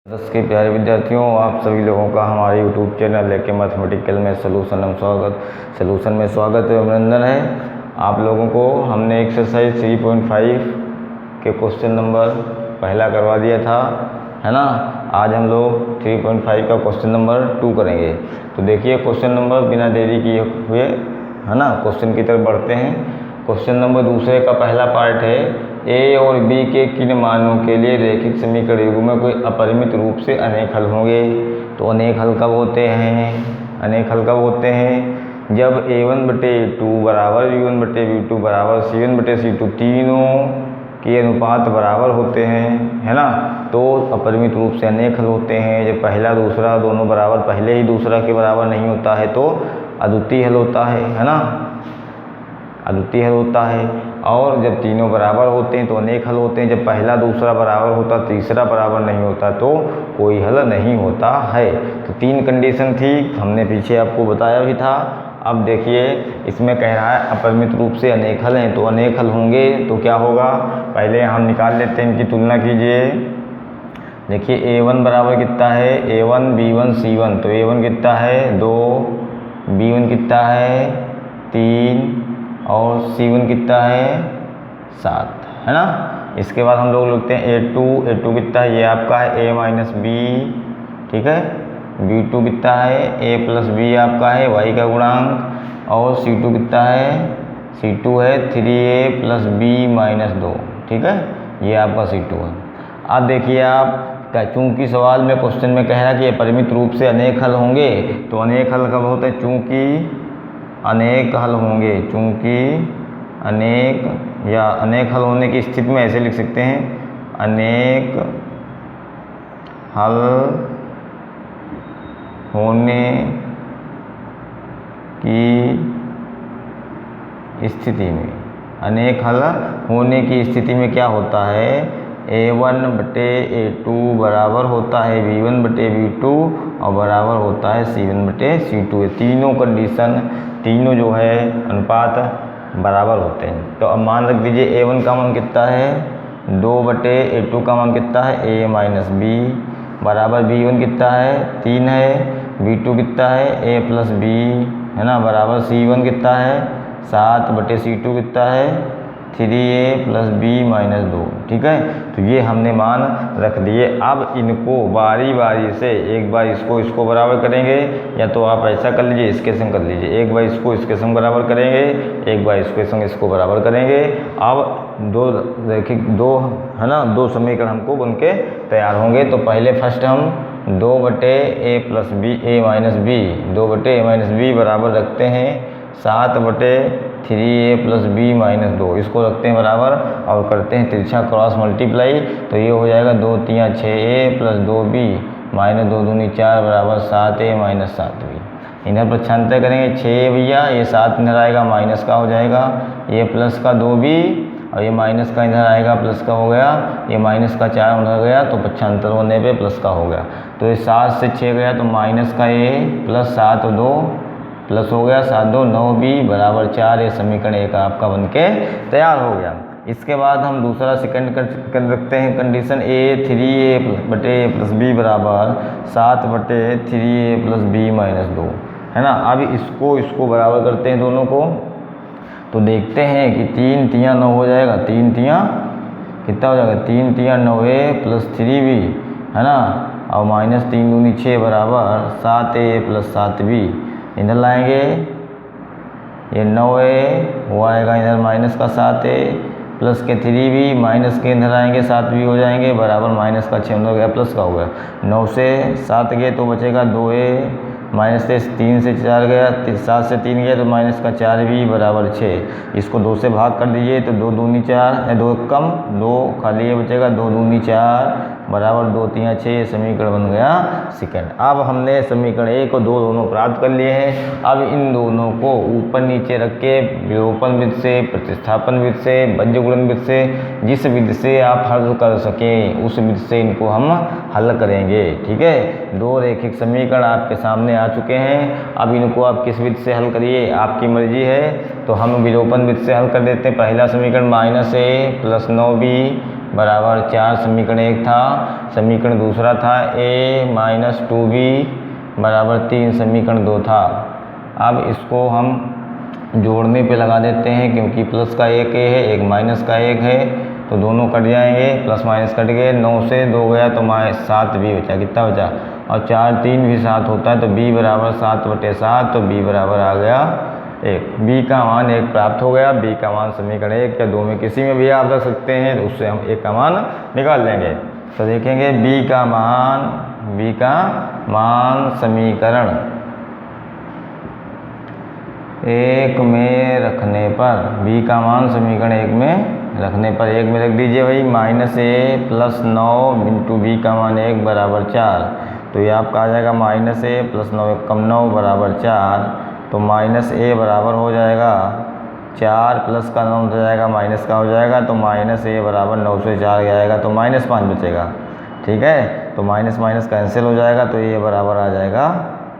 दस के प्यारे विद्यार्थियों, आप सभी लोगों का हमारे यूट्यूब चैनल लेके मैथमेटिकल में सलूशन में स्वागत है, अभिनंदन है। आप लोगों को हमने एक्सरसाइज 3.5 के क्वेश्चन नंबर पहला करवा दिया था, है ना। आज हम लोग 3.5 का क्वेश्चन नंबर 2 करेंगे। तो देखिए क्वेश्चन नंबर बिना देरी किए हुए, है ना, क्वेश्चन की तरफ बढ़ते हैं। क्वेश्चन नंबर दूसरे का पहला पार्ट है, ए और बी के किन मानों के लिए रैखिक समीकरण युग्म कोई अपरिमित रूप से अनेक हल होंगे। तो अनेक हल कब होते हैं, जब a1/a2 बराबर b1/b2 बराबर c1/c2 तीनों के अनुपात बराबर होते हैं, है ना। तो अपरिमित रूप से अनेक हल होते हैं। जब पहला दूसरा दोनों बराबर, पहले ही दूसरा के बराबर नहीं होता है तो अद्वितीय हल होता है ना, अद्वितीय हल होता है। और जब तीनों बराबर होते हैं तो अनेक हल होते हैं। जब पहला दूसरा बराबर होता, तीसरा बराबर नहीं होता तो कोई हल नहीं होता है। तो 3 कंडीशन थी, हमने पीछे आपको बताया भी था। अब देखिए इसमें कह रहा है अपरिमित रूप से अनेक हल हैं, तो अनेक हल होंगे तो क्या होगा, पहले हम निकाल लेते हैं, इनकी तुलना कीजिए। देखिए a1 बराबर कितना है, a1 b1 c1, तो a1 कितना है 2, b1 कितना है 3 और c1 कितना है 7, है ना। इसके बाद हम लोग लिखते हैं a2 कितना है, ये आपका है a माइनस बी, ठीक है। b2 कितना है a प्लस बी आपका है y का गुणांक, और c2 कितना है, c2 है 3a प्लस बी माइनस 2, ठीक है, ये आपका c2 है। अब देखिए आप, चूंकि सवाल में क्वेश्चन में कह रहा है कि अपरिमित रूप से अनेक हल होंगे, तो अनेक हल कब होते हैं, चूंकि अनेक हल होंगे, चूंकि अनेक या अनेक हल होने की स्थिति में ऐसे लिख सकते हैं, अनेक हल होने की स्थिति में, अनेक हल होने की स्थिति में क्या होता है, a1/a2 बराबर होता है b1/b2 और बराबर होता है c1/c2। तीनों कंडीशन, तीनों जो है अनुपात बराबर होते हैं। तो अब मान रख दीजिए a1 का मान कितना है 2/a2 का मान कितना है a माइनस बी, बराबर b1 कितना है 3 है, b2 कितना है a प्लस बी, है ना, बराबर c1 कितना है 7/c2 कितना है 3a प्लस बी माइनस 2, ठीक है। तो ये हमने मान रख दिए। अब इनको बारी बारी से, एक बार इसको बराबर करेंगे, या तो आप ऐसा कर लीजिए, इसके संग कर लीजिए, एक बार इसको इसके संग बराबर करेंगे, एक बार इसके संग इसको बराबर करेंगे। अब दो है ना, 2 समीकरण हमको बन के तैयार होंगे। तो पहले फर्स्ट हम 2/a plus b, a minus b, 2/a minus b बराबर रखते हैं 7/3a प्लस बी माइनस 2, इसको रखते हैं बराबर और करते हैं तिरछा क्रॉस मल्टीप्लाई। तो ये हो जाएगा 2 3 6a प्लस 2b माइनस 2 दूनी 4 बराबर 7a माइनस 7b। इधर प्रक्षांतर करेंगे 6 भैया, ये 7 इधर आएगा माइनस का हो जाएगा, ये प्लस का 2b और ये माइनस का इधर आएगा प्लस का हो गया, ये माइनस का 4 उधर गया, तो प्रक्षांतर होने पे प्लस का हो गया। तो ये 7 से 6 गया तो माइनस का a प्लस 7 2 प्लस हो गया 7 2 9b बराबर 4। ये समीकरण एक आपका बनके तैयार हो गया। इसके बाद हम दूसरा सेकंड कर रखते हैं कंडीशन, a3a प्लस बी बराबर 7/3a प्लस बी माइनस 2, है ना। अब इसको बराबर करते हैं दोनों को, तो देखते हैं कि 3 3 9 हो जाएगा, 3 3 कितना हो जाएगा 3 3 9a प्लस 3b, है ना, और माइनस 3 दूनी 6 बराबर 7a प्लस 7b। इधर लाएंगे ये 9a वो आएगा इधर माइनस का 7a प्लस के 3b, माइनस के इधर आएंगे 7b हो जाएंगे बराबर माइनस का 6 हो गया प्लस का हो गया। 9 से 7 गए तो बचेगा 2a, माइनस से 3 से 4 गया, 7 से 3 गया तो माइनस का 4b बराबर 6। इसको 2 से भाग कर दीजिए तो 2 दूनी 4, 2 कम 2 खाली ये बचेगा, 2 दूनी 4 बराबर 2 3 6। समीकरण बन गया सेकंड। अब हमने समीकरण 1 और 2 दोनों प्राप्त कर लिए हैं। अब इन दोनों को ऊपर नीचे रख के विलोपन विधि से, प्रतिस्थापन विधि से, बीजगुणन विधि से, जिस विधि से आप हल कर सकें उस विधि से इनको हम हल करेंगे, ठीक है। 2 रैखिक समीकरण आपके सामने आ चुके हैं। अब इनको आप किस विधि से हल करिए, आपकी मर्जी है। तो हम विलोपन विधि से हल कर देते हैं। पहला समीकरण -a प्लस 9b बराबर 4 समीकरण एक था। समीकरण दूसरा था a माइनस 2b बराबर 3 समीकरण 2 था। अब इसको हम जोड़ने पे लगा देते हैं, क्योंकि प्लस का एक a है, एक माइनस का एक है, तो दोनों कट जाएंगे, प्लस माइनस कट गए, 9 से 2 गया तो 7 भी बचा। कितना बचा? और 4 3 भी 7 होता है, तो b बराबर 7/7, तो b बराबर आ गया 1। b का मान 1 प्राप्त हो गया। b का मान समीकरण 1 या 2 में किसी में भी आप रख सकते हैं, तो उससे हम 1 का मान निकाल लेंगे। तो देखेंगे b का मान समीकरण 1 में रखने पर, b का मान समीकरण 1 में रखने पर 1 में रख दीजिए भाई, -a प्लस 9 इंटू b का मान 1 बराबर 4। तो ये आपका आ जाएगा -a प्लस 9 1 कम 9 बराबर 4। तो -a बराबर हो जाएगा 4 प्लस का 9 हो जाएगा माइनस का हो जाएगा, तो -a बराबर 9 से 4 जाएगा तो -5 बचेगा। ठीक है, तो माइनस माइनस कैंसिल हो जाएगा, तो ये बराबर आ जाएगा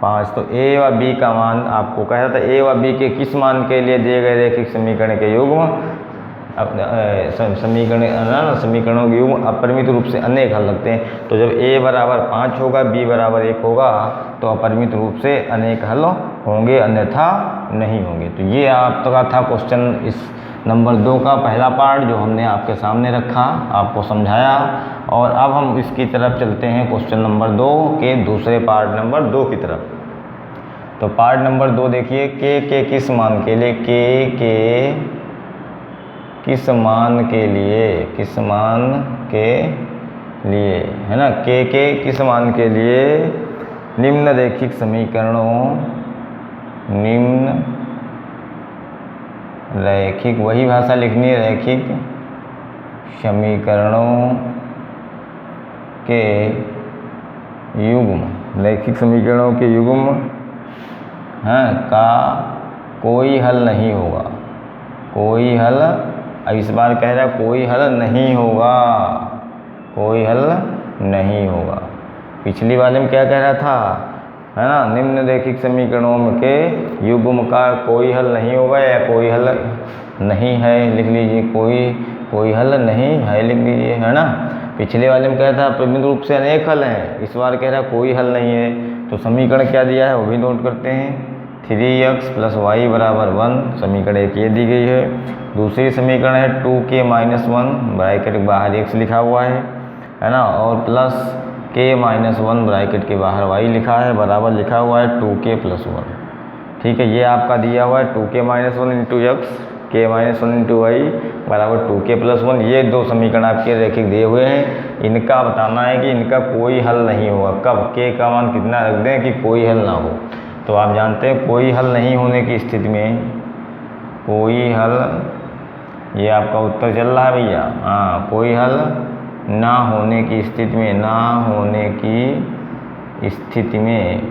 5। तो a व b का मान आपको कह रहा था, a व b के किस मान के लिए दिए गए रैखिक समीकरण के युग्म समीकरणों के युग्म अपरिमित रूप से अनेक हल लगते हैं। तो जब a बराबर 5 होगा, b बराबर 1 होगा, तो अपरिमित रूप से अनेक हल होंगे, अन्यथा नहीं होंगे। तो ये आपका था क्वेश्चन इस नंबर 2 का पहला पार्ट, जो हमने आपके सामने रखा, आपको समझाया। और अब हम इसकी तरफ चलते हैं क्वेश्चन नंबर 2 के दूसरे पार्ट नंबर 2 की तरफ। तो पार्ट नंबर 2 देखिए, के किस मान के लिए, के किस मान के लिए है ना, के किस मान के लिए निम्न रैखिक समीकरणों, वही भाषा लिखनी है, रैखिक समीकरणों के युग्म का कोई हल नहीं होगा। इस बार कह रहा है कोई हल नहीं होगा। पिछली वाले में क्या कह रहा था, है ना, निम्न रैखिक समीकरणों के युग्म का कोई हल नहीं होगा, या कोई हल नहीं है लिख लीजिए, कोई हल नहीं है लिख लीजिए, है ना। पिछले वाले में कह रहा था परिमित रूप से अनेक हल हैं, इस बार कह रहा है कोई हल नहीं है। तो समीकरण क्या दिया है वो भी नोट करते हैं। 3x + y बराबर 1, समीकरण 1 ये दी गई है। दूसरी समीकरण है 2k - 1 ब्रैकेट के बाहर x लिखा हुआ है ना, और प्लस k - 1 ब्रैकेट के बाहर y लिखा है, बराबर लिखा हुआ है 2k + 1। ठीक है, ये आपका दिया हुआ है 2k - 1 into x, k - 1 into y बराबर 2k + 1। ये दो समीकरण आपके रैखिक दिए हुए हैं। इनका बताना है कि इनका कोई हल नहीं होगा। कब? k का मान कितना रख दें कि कोई हल ना हो। तो आप जानते हैं कोई हल नहीं होने की स्थिति में, कोई हल, ये आपका उत्तर चल रहा है भैया, हाँ, कोई हल ना होने की स्थिति में,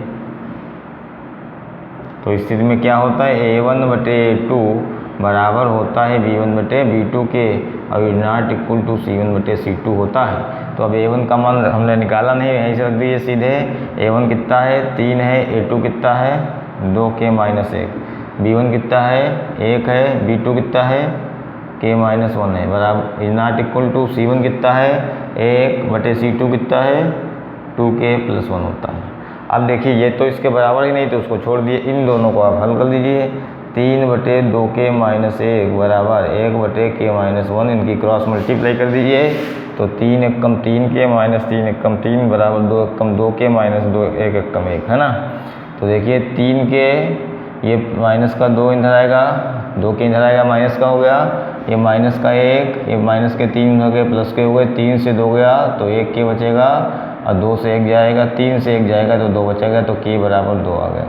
तो स्थिति में क्या होता है, a1/a2 बराबर होता है b1/b2 के, और नॉट इक्वल टू c1/c2 होता है। तो अब a1 का मान हमने निकाला नहीं, यहीं से रख दीजिए सीधे। a1 कितना है, 3 है, a2 कितना है, 2k - 1, b1 कितना है, 1 है, b2 कितना है, k - 1 है, बराबर नॉट इक्वल टू c1 कितना है, 1/c2 कितना है, 2k + 1 होता है। अब देखिए ये तो इसके बराबर ही नहीं, तो उसको छोड़ दिए, इन दोनों को आप हल कर दीजिए। 3/2k - 1 बराबर 1/k - 1, इनकी क्रॉस मल्टीप्लाई कर दीजिए। तो 3 एकम 3k - 3 एकम 3 बराबर 2 एकम 2k - 2 1 एकम 1, है ना। तो देखिए 3k, ये माइनस का 2 इधर आएगा, 2k इधर आएगा, माइनस का हो गया, ये माइनस का 1, ये माइनस के 3 हो गए, प्लस के हुए, 3 से 2 गया तो 1k बचेगा, और 2 से 1 जाएगा, 3 से 1 जाएगा तो 2 बचेगा, तो k बराबर 2 आ गया।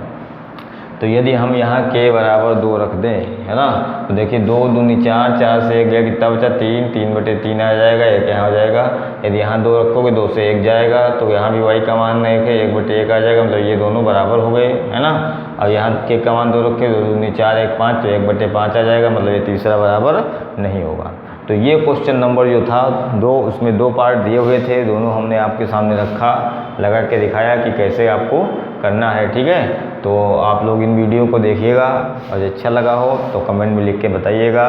तो यदि हम यहाँ k बराबर 2 रख दें, है ना, तो देखिए 2 दूनी 4, 4 से 1 गया, कितना बचा, 3, 3/3 आ जाएगा, 1 यहाँ हो जाएगा। यदि यहाँ 2 रखोगे, 2 से 1 जाएगा, तो यहाँ भी y का मान 1 है, 1/1 आ जाएगा, मतलब ये दोनों बराबर हो गए, है ना। और यहाँ k का मान 2 रखे, 2 दूनी 4, 1 5, तो 1/5 आ जाएगा, मतलब ये तीसरा बराबर नहीं होगा। तो ये क्वेश्चन नंबर जो था 2, उसमें 2 पार्ट दिए हुए थे, दोनों हमने आपके सामने रखा, लगा के दिखाया कि कैसे आपको करना है। ठीक है, तो आप लोग इन वीडियो को देखिएगा और अच्छा लगा हो तो कमेंट में लिख के बताइएगा,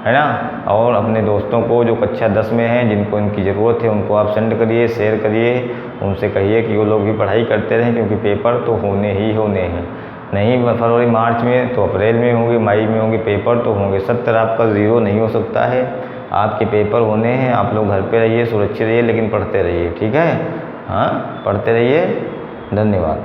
है ना। और अपने दोस्तों को जो कक्षा 10 में हैं, जिनको इनकी ज़रूरत है, उनको आप सेंड करिए, शेयर करिए, उनसे कहिए कि वो लोग भी पढ़ाई करते रहें, क्योंकि पेपर तो होने ही होने हैं। नहीं फरवरी मार्च में तो अप्रैल में होंगे, मई में होंगे, पेपर तो होंगे। 70 आपका ज़ीरो नहीं हो सकता है, आपके पेपर होने हैं। आप लोग घर पे रहिए, सुरक्षित रहिए, लेकिन पढ़ते रहिए, ठीक है। हाँ, पढ़ते रहिए। धन्यवाद।